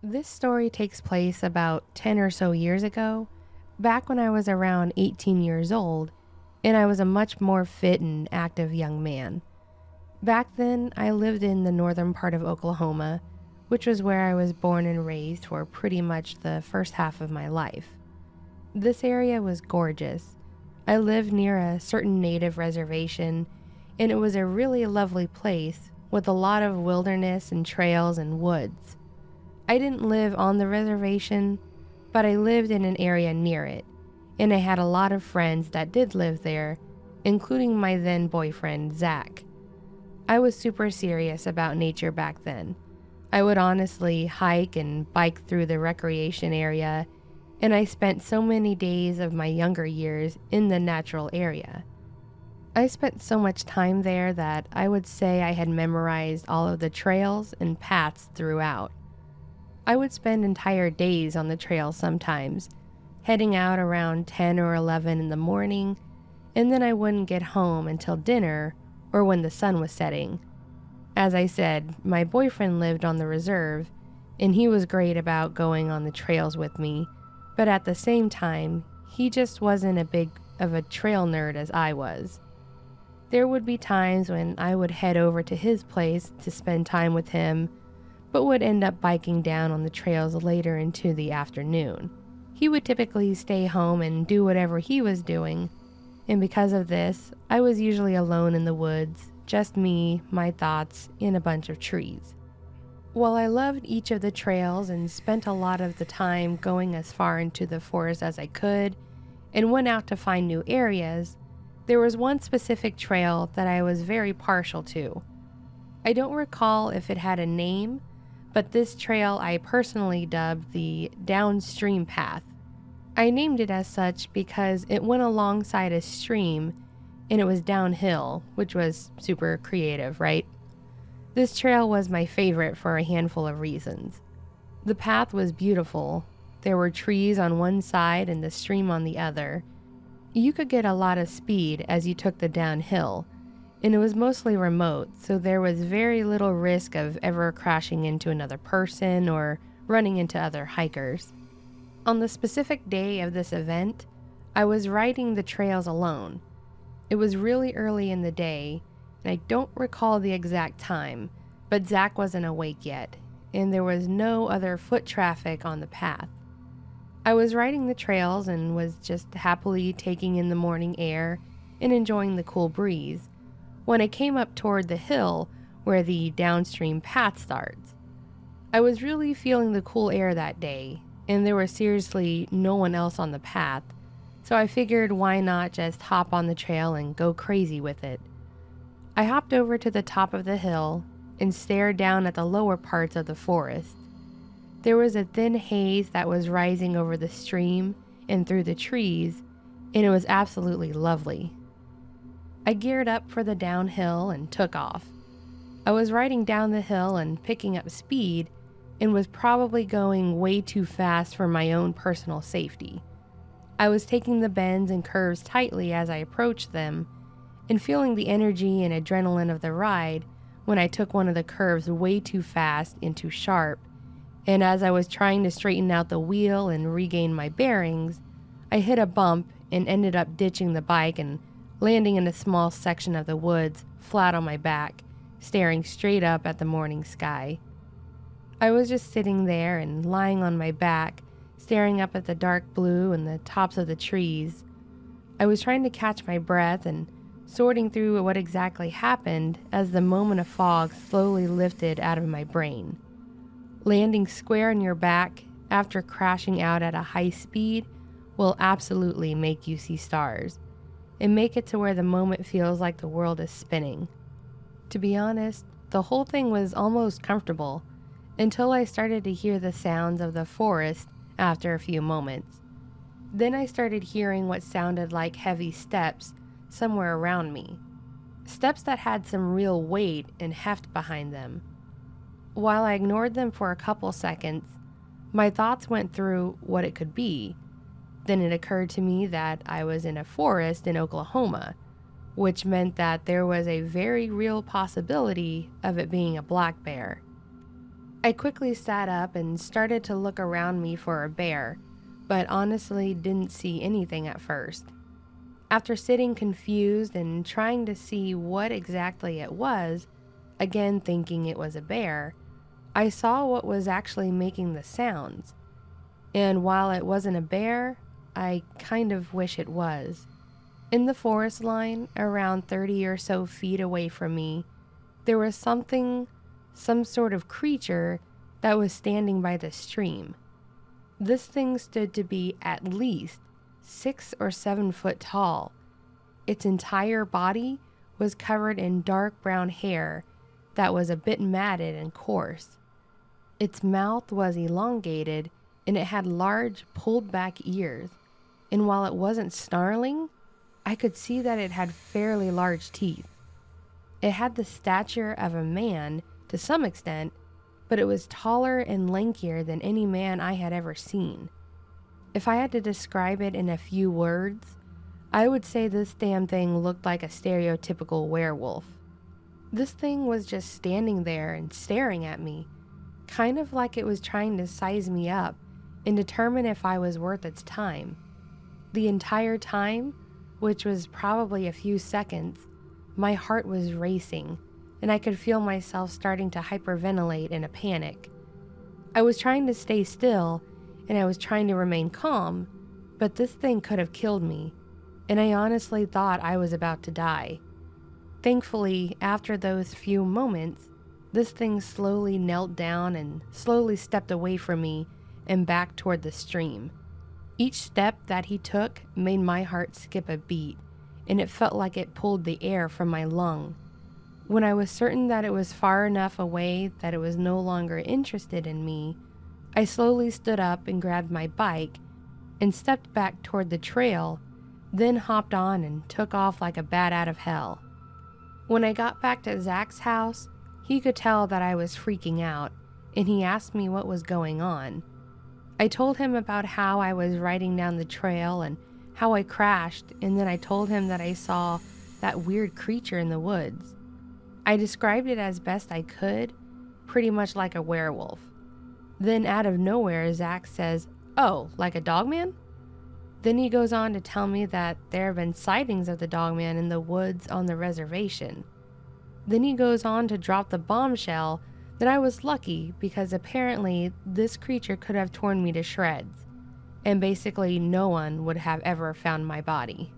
This story takes place about 10 or so years ago, back when I was around 18 years old, and I was a much more fit and active young man. Back then, I lived in the northern part of Oklahoma, which was where I was born and raised for pretty much the first half of my life. This area was gorgeous. I lived near a certain native reservation, and it was a really lovely place with a lot of wilderness and trails and woods. I didn't live on the reservation, but I lived in an area near it, and I had a lot of friends that did live there, including my then boyfriend, Zach. I was super serious about nature back then. I would honestly hike and bike through the recreation area, and I spent so many days of my younger years in the natural area. I spent so much time there that I would say I had memorized all of the trails and paths throughout. I would spend entire days on the trail sometimes, heading out around 10 or 11 in the morning, and then I wouldn't get home until dinner or when the sun was setting. As I said, my boyfriend lived on the reserve, and he was great about going on the trails with me, but at the same time, he just wasn't as big of a trail nerd as I was. There would be times when I would head over to his place to spend time with him, but would end up biking down on the trails later into the afternoon. He would typically stay home and do whatever he was doing, and because of this, I was usually alone in the woods, just me, my thoughts, and a bunch of trees. While I loved each of the trails and spent a lot of the time going as far into the forest as I could, and went out to find new areas, there was one specific trail that I was very partial to. I don't recall if it had a name, but this trail I personally dubbed the downstream path. I named it as such because it went alongside a stream and it was downhill, which was super creative, right? This trail was my favorite for a handful of reasons. The path was beautiful. There were trees on one side and the stream on the other. You could get a lot of speed as you took the downhill, and it was mostly remote, so there was very little risk of ever crashing into another person or running into other hikers. On the specific day of this event, I was riding the trails alone. It was really early in the day, and I don't recall the exact time, but Zach wasn't awake yet, and there was no other foot traffic on the path. I was riding the trails and was just happily taking in the morning air and enjoying the cool breeze when I came up toward the hill where the downstream path starts. I was really feeling the cool air that day, and there was seriously no one else on the path, so I figured why not just hop on the trail and go crazy with it. I hopped over to the top of the hill and stared down at the lower parts of the forest. There was a thin haze that was rising over the stream and through the trees, and it was absolutely lovely. I geared up for the downhill and took off. I was riding down the hill and picking up speed and was probably going way too fast for my own personal safety. I was taking the bends and curves tightly as I approached them and feeling the energy and adrenaline of the ride when I took one of the curves way too fast and too sharp, and as I was trying to straighten out the wheel and regain my bearings, I hit a bump and ended up ditching the bike and landing in a small section of the woods flat on my back, staring straight up at the morning sky. I was just sitting there and lying on my back, staring up at the dark blue and the tops of the trees. I was trying to catch my breath and sorting through what exactly happened as the moment of fog slowly lifted out of my brain. Landing square on your back after crashing out at a high speed will absolutely make you see stars and make it to where the moment feels like the world is spinning. To be honest, the whole thing was almost comfortable until I started to hear the sounds of the forest after a few moments. Then I started hearing what sounded like heavy steps somewhere around me, steps that had some real weight and heft behind them. While I ignored them for a couple seconds, my thoughts went through what it could be. Then it occurred to me that I was in a forest in Oklahoma, which meant that there was a very real possibility of it being a black bear. I quickly sat up and started to look around me for a bear, but honestly didn't see anything at first. After sitting confused and trying to see what exactly it was, again thinking it was a bear, I saw what was actually making the sounds. And while it wasn't a bear, I kind of wish it was. In the forest line, around 30 or so feet away from me, there was some sort of creature that was standing by the stream. This thing stood to be at least 6 or 7 foot tall. Its entire body was covered in dark brown hair that was a bit matted and coarse. Its mouth was elongated and it had large pulled back ears, and while it wasn't snarling, I could see that it had fairly large teeth. It had the stature of a man to some extent, but it was taller and lankier than any man I had ever seen. If I had to describe it in a few words, I would say this damn thing looked like a stereotypical werewolf. This thing was just standing there and staring at me, kind of like it was trying to size me up and determine if I was worth its time. The entire time, which was probably a few seconds, my heart was racing, and I could feel myself starting to hyperventilate in a panic. I was trying to stay still, and I was trying to remain calm, but this thing could have killed me, and I honestly thought I was about to die. Thankfully, after those few moments, this thing slowly knelt down and slowly stepped away from me and back toward the stream. Each step that he took made my heart skip a beat, and it felt like it pulled the air from my lung. When I was certain that it was far enough away that it was no longer interested in me, I slowly stood up and grabbed my bike and stepped back toward the trail, then hopped on and took off like a bat out of hell. When I got back to Zach's house, he could tell that I was freaking out, and he asked me what was going on. I told him about how I was riding down the trail and how I crashed, and then I told him that I saw that weird creature in the woods. I described it as best I could, pretty much like a werewolf. Then out of nowhere, Zach says, "Oh, like a Dogman?" Then he goes on to tell me that there have been sightings of the Dogman in the woods on the reservation. Then he goes on to drop the bombshell that I was lucky because apparently this creature could have torn me to shreds, and basically no one would have ever found my body.